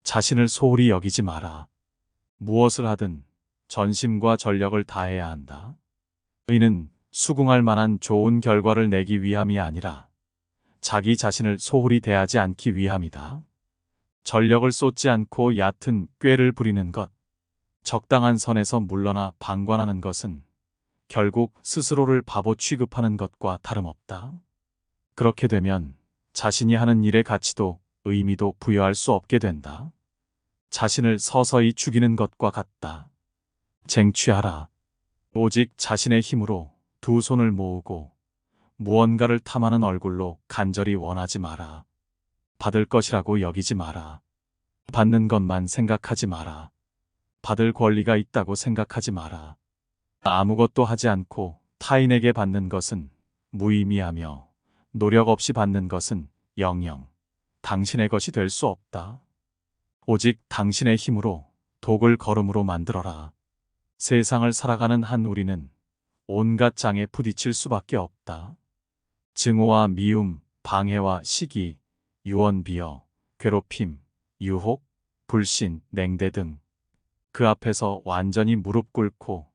자신을 소홀히 여기지 마라. 무엇을 하든 전심과 전력을 다해야 한다. 의는 수긍할 만한 좋은 결과를 내기 위함이 아니라 자기 자신을 소홀히 대하지 않기 위함이다. 전력을 쏟지 않고 얕은 꾀를 부리는 것, 적당한 선에서 물러나 방관하는 것은 결국 스스로를 바보 취급하는 것과 다름없다. 그렇게 되면 자신이 하는 일의 가치도 의미도 부여할 수 없게 된다. 자신을 서서히 죽이는 것과 같다. 쟁취하라. 오직 자신의 힘으로 두 손을 모으고 무언가를 탐하는 얼굴로 간절히 원하지 마라. 받을 것이라고 여기지 마라. 받는 것만 생각하지 마라. 받을 권리가 있다고 생각하지 마라. 아무것도 하지 않고 타인에게 받는 것은 무의미하며 노력 없이 받는 것은 영영 당신의 것이 될 수 없다. 오직 당신의 힘으로 독을 걸음으로 만들어라. 세상을 살아가는 한 우리는 온갖 장에 부딪힐 수밖에 없다. 증오와 미움, 방해와 시기, 유언비어, 괴롭힘, 유혹, 불신, 냉대 등 그 앞에서 완전히 무릎 꿇고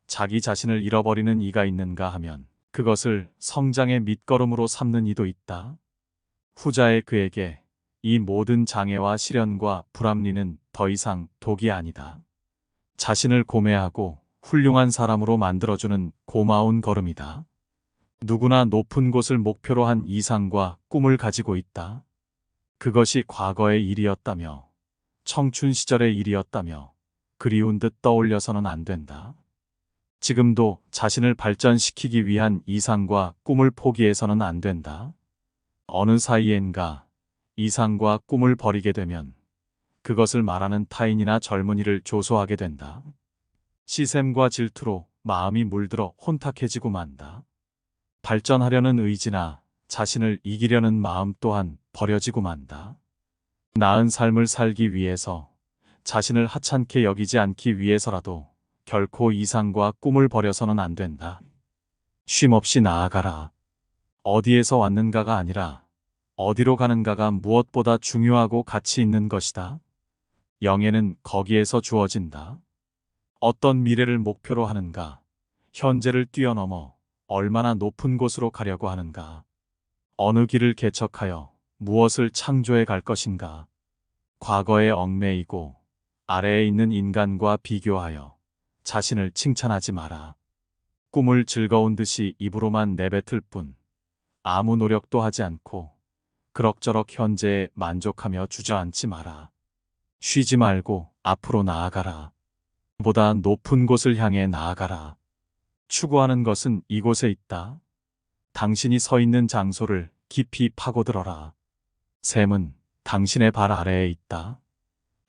자기 자신을 잃어버리는 이가 있는가 하면 그것을 성장의 밑거름으로 삼는 이도 있다. 후자의 그에게 이 모든 장애와 시련과 불합리는 더 이상 독이 아니다. 자신을 고매하고 훌륭한 사람으로 만들어주는 고마운 걸음이다. 누구나 높은 곳을 목표로 한 이상과 꿈을 가지고 있다. 그것이 과거의 일이었다며, 청춘 시절의 일이었다며, 그리운 듯 떠올려서는 안 된다. 지금도 자신을 발전시키기 위한 이상과 꿈을 포기해서는 안 된다. 어느 사이엔가 이상과 꿈을 버리게 되면 그것을 말하는 타인이나 젊은이를 조소하게 된다. 시샘과 질투로 마음이 물들어 혼탁해지고 만다. 발전하려는 의지나 자신을 이기려는 마음 또한 버려지고 만다. 나은 삶을 살기 위해서 자신을 하찮게 여기지 않기 위해서라도 결코 이상과 꿈을 버려서는 안 된다. 쉼없이 나아가라. 어디에서 왔는가가 아니라 어디로 가는가가 무엇보다 중요하고 가치 있는 것이다. 영예는 거기에서 주어진다. 어떤 미래를 목표로 하는가? 현재를 뛰어넘어 얼마나 높은 곳으로 가려고 하는가? 어느 길을 개척하여 무엇을 창조해 갈 것인가? 과거에 얽매이고 아래에 있는 인간과 비교하여 자신을 칭찬하지 마라. 꿈을 즐거운 듯이 입으로만 내뱉을 뿐 아무 노력도 하지 않고 그럭저럭 현재에 만족하며 주저앉지 마라. 쉬지 말고 앞으로 나아가라. 보다 높은 곳을 향해 나아가라. 추구하는 것은 이곳에 있다. 당신이 서 있는 장소를 깊이 파고들어라. 샘은 당신의 발 아래에 있다.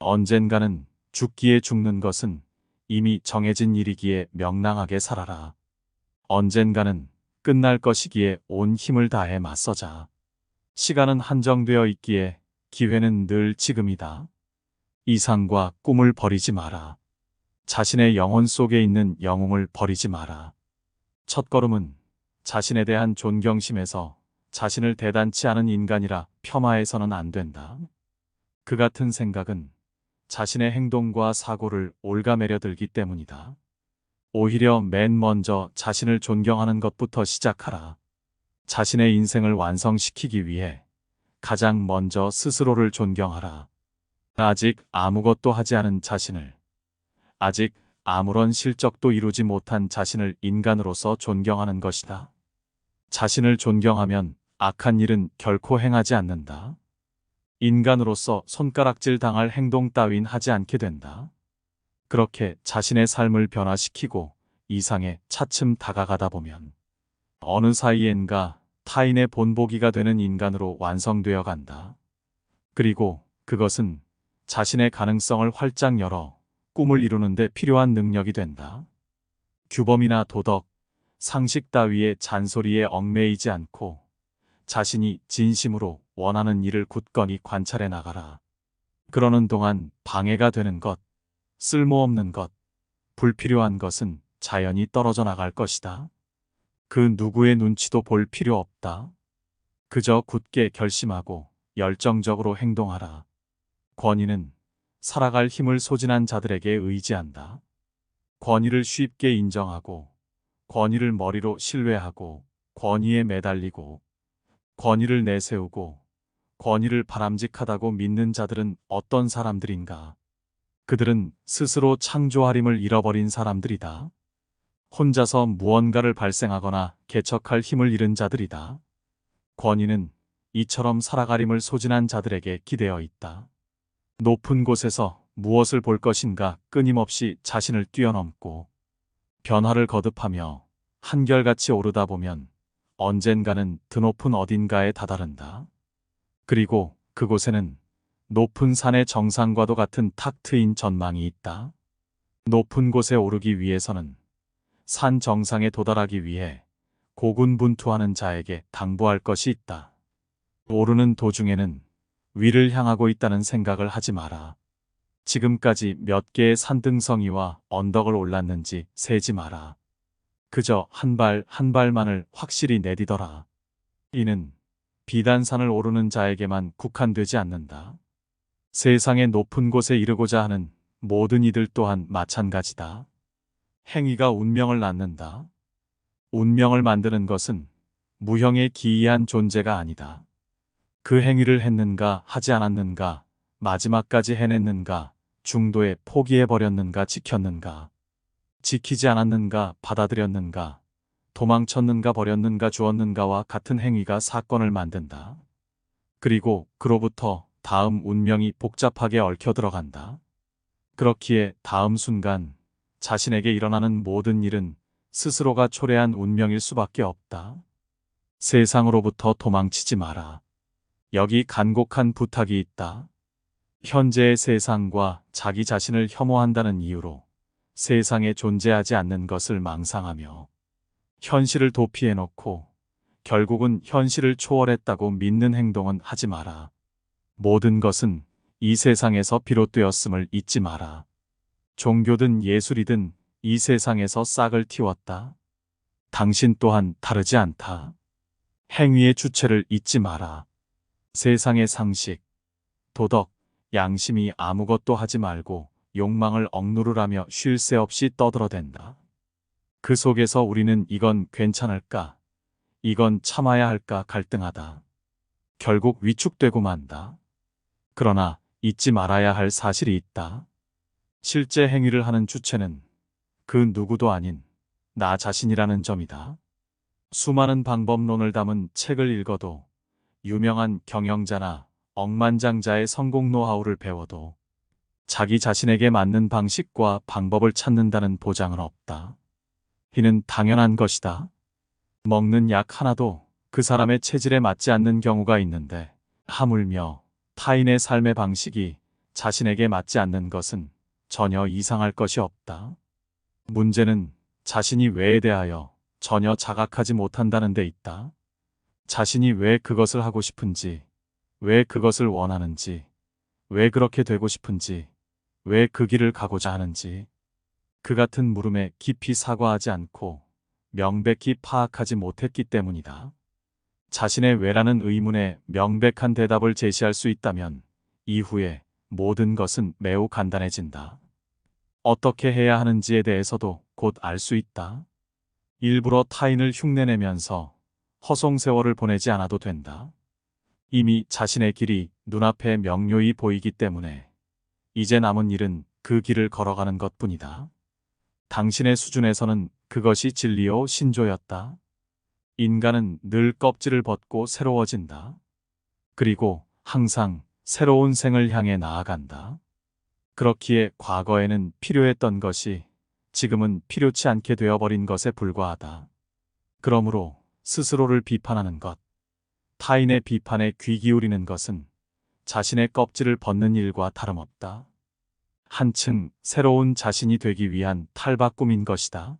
언젠가는 죽기에 죽는 것은 이미 정해진 일이기에 명랑하게 살아라. 언젠가는 끝날 것이기에 온 힘을 다해 맞서자. 시간은 한정되어 있기에 기회는 늘 지금이다. 이상과 꿈을 버리지 마라. 자신의 영혼 속에 있는 영웅을 버리지 마라. 첫걸음은 자신에 대한 존경심에서 자신을 대단치 않은 인간이라 폄하해서는 안 된다. 그 같은 생각은 자신의 행동과 사고를 올가매려 들기 때문이다. 오히려 맨 먼저 자신을 존경하는 것부터 시작하라. 자신의 인생을 완성시키기 위해 가장 먼저 스스로를 존경하라. 아직 아무것도 하지 않은 자신을, 아직 아무런 실적도 이루지 못한 자신을 인간으로서 존경하는 것이다. 자신을 존경하면 악한 일은 결코 행하지 않는다. 인간으로서 손가락질 당할 행동 따윈 하지 않게 된다. 그렇게 자신의 삶을 변화시키고 이상에 차츰 다가가다 보면 어느 사이엔가 타인의 본보기가 되는 인간으로 완성되어 간다. 그리고 그것은 자신의 가능성을 활짝 열어 꿈을 이루는 데 필요한 능력이 된다. 규범이나 도덕, 상식 따위의 잔소리에 얽매이지 않고 자신이 진심으로 원하는 일을 굳건히 관찰해 나가라. 그러는 동안 방해가 되는 것, 쓸모없는 것, 불필요한 것은 자연히 떨어져 나갈 것이다. 그 누구의 눈치도 볼 필요 없다. 그저 굳게 결심하고 열정적으로 행동하라. 권위는 살아갈 힘을 소진한 자들에게 의지한다. 권위를 쉽게 인정하고, 권위를 머리로 신뢰하고, 권위에 매달리고, 권위를 내세우고, 권위를 바람직하다고 믿는 자들은 어떤 사람들인가? 그들은 스스로 창조하림을 잃어버린 사람들이다. 혼자서 무언가를 발생하거나 개척할 힘을 잃은 자들이다. 권위는 이처럼 살아가림을 소진한 자들에게 기대어 있다. 높은 곳에서 무엇을 볼 것인가 끊임없이 자신을 뛰어넘고 변화를 거듭하며 한결같이 오르다 보면 언젠가는 드높은 어딘가에 다다른다. 그리고 그곳에는 높은 산의 정상과도 같은 탁 트인 전망이 있다. 높은 곳에 오르기 위해서는 산 정상에 도달하기 위해 고군분투하는 자에게 당부할 것이 있다. 오르는 도중에는 위를 향하고 있다는 생각을 하지 마라. 지금까지 몇 개의 산등성이와 언덕을 올랐는지 세지 마라. 그저 한 발 한 발만을 확실히 내디더라. 이는 비단 산을 오르는 자에게만 국한되지 않는다. 세상의 높은 곳에 이르고자 하는 모든 이들 또한 마찬가지다. 행위가 운명을 낳는다. 운명을 만드는 것은 무형의 기이한 존재가 아니다. 그 행위를 했는가 하지 않았는가, 마지막까지 해냈는가, 중도에 포기해버렸는가 지켰는가, 지키지 않았는가 받아들였는가, 도망쳤는가 버렸는가 주었는가와 같은 행위가 사건을 만든다. 그리고 그로부터 다음 운명이 복잡하게 얽혀 들어간다. 그렇기에 다음 순간 자신에게 일어나는 모든 일은 스스로가 초래한 운명일 수밖에 없다. 세상으로부터 도망치지 마라. 여기 간곡한 부탁이 있다. 현재의 세상과 자기 자신을 혐오한다는 이유로 세상에 존재하지 않는 것을 망상하며 현실을 도피해놓고 결국은 현실을 초월했다고 믿는 행동은 하지 마라. 모든 것은 이 세상에서 비롯되었음을 잊지 마라. 종교든 예술이든 이 세상에서 싹을 틔웠다. 당신 또한 다르지 않다. 행위의 주체를 잊지 마라. 세상의 상식, 도덕, 양심이 아무것도 하지 말고 욕망을 억누르라며 쉴 새 없이 떠들어댄다. 그 속에서 우리는 이건 괜찮을까? 이건 참아야 할까 갈등하다. 결국 위축되고 만다. 그러나 잊지 말아야 할 사실이 있다. 실제 행위를 하는 주체는 그 누구도 아닌 나 자신이라는 점이다. 수많은 방법론을 담은 책을 읽어도 유명한 경영자나 억만장자의 성공 노하우를 배워도 자기 자신에게 맞는 방식과 방법을 찾는다는 보장은 없다. 이는 당연한 것이다. 먹는 약 하나도 그 사람의 체질에 맞지 않는 경우가 있는데 하물며 타인의 삶의 방식이 자신에게 맞지 않는 것은 전혀 이상할 것이 없다. 문제는 자신이 왜에 대하여 전혀 자각하지 못한다는 데 있다. 자신이 왜 그것을 하고 싶은지, 왜 그것을 원하는지, 왜 그렇게 되고 싶은지, 왜 그 길을 가고자 하는지, 그 같은 물음에 깊이 사과하지 않고 명백히 파악하지 못했기 때문이다. 자신의 왜라는 의문에 명백한 대답을 제시할 수 있다면 이후에 모든 것은 매우 간단해진다. 어떻게 해야 하는지에 대해서도 곧 알 수 있다. 일부러 타인을 흉내내면서 허송세월을 보내지 않아도 된다. 이미 자신의 길이 눈앞에 명료히 보이기 때문에 이제 남은 일은 그 길을 걸어가는 것뿐이다. 당신의 수준에서는 그것이 진리요 신조였다. 인간은 늘 껍질을 벗고 새로워진다. 그리고 항상 새로운 생을 향해 나아간다. 그렇기에 과거에는 필요했던 것이 지금은 필요치 않게 되어버린 것에 불과하다. 그러므로 스스로를 비판하는 것, 타인의 비판에 귀 기울이는 것은 자신의 껍질을 벗는 일과 다름없다. 한층 새로운 자신이 되기 위한 탈바꿈인 것이다.